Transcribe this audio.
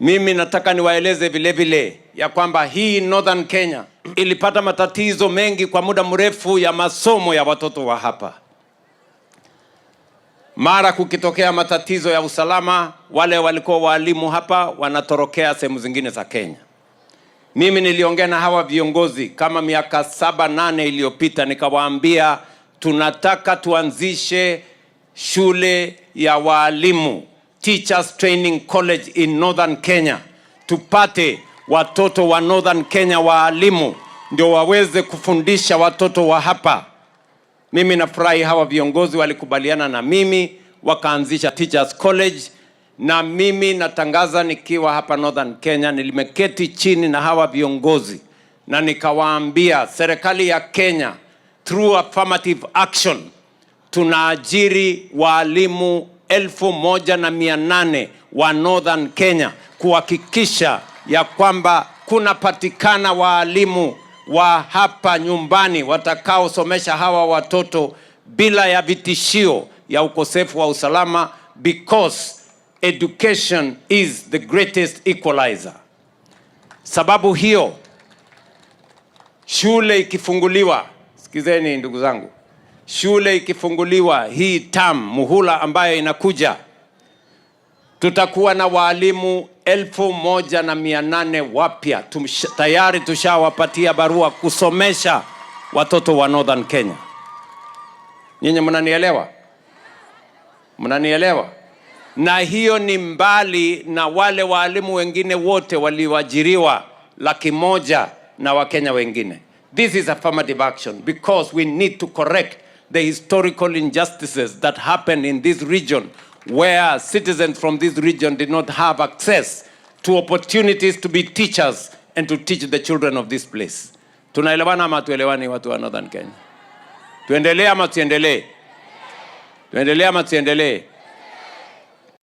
Mimi nataka niwaeleze vile vile ya kwamba hii Northern Kenya ilipata matatizo mengi kwa muda mrefu ya masomo ya watoto wa hapa. Mara kukitokea matatizo ya usalama, wale walikuwa walimu hapa wanatorokea sehemu zingine za Kenya. Mimi niliongea na hawa viongozi kama miaka 7-8 iliyopita, nikawaambia tunataka tuanzishe shule ya walimu, Teachers Training College in Northern Kenya. Tupate watoto wa Northern Kenya walimu ndio waweze kufundisha watoto wa hapa. Mimi nafurahi hawa viongozi walikubaliana na mimi wakaanzisha Teachers College, na mimi natangaza nikiwa hapa Northern Kenya nilimeketi chini na hawa viongozi na nikawaambia serikali ya Kenya through affirmative action tunaajiri walimu 1,800 wa Northern Kenya kuhakikisha ya kwamba kunapatikana walimu wa hapa nyumbani watakaosomesha hawa watoto bila ya vitishio ya ukosefu wa usalama, because education is the greatest equalizer. Sababu hiyo shule ikifunguliwa, sikizeni ndugu zangu, shule ikifunguliwa hii muhula ambayo inakuja, tutakuwa na walimu 1,800 wapya. Tayari tushawapatia barua kusomesha watoto wa Northern Kenya. Nyinyi mnanielewa? Mnanielewa? Na hiyo ni mbali na wale walimu wengine wote waliwaajiriwa 100,000 na Wakenya wengine. This is affirmative action because we need to correct the historical injustices that happened in this region, where citizens from this region did not have access to opportunities to be teachers and to teach the children of this place. Tunaelewana ama tuelewani watu wa Northern Kenya? Tuendelee ama tuendelee? Tuendelee ama tuendelee?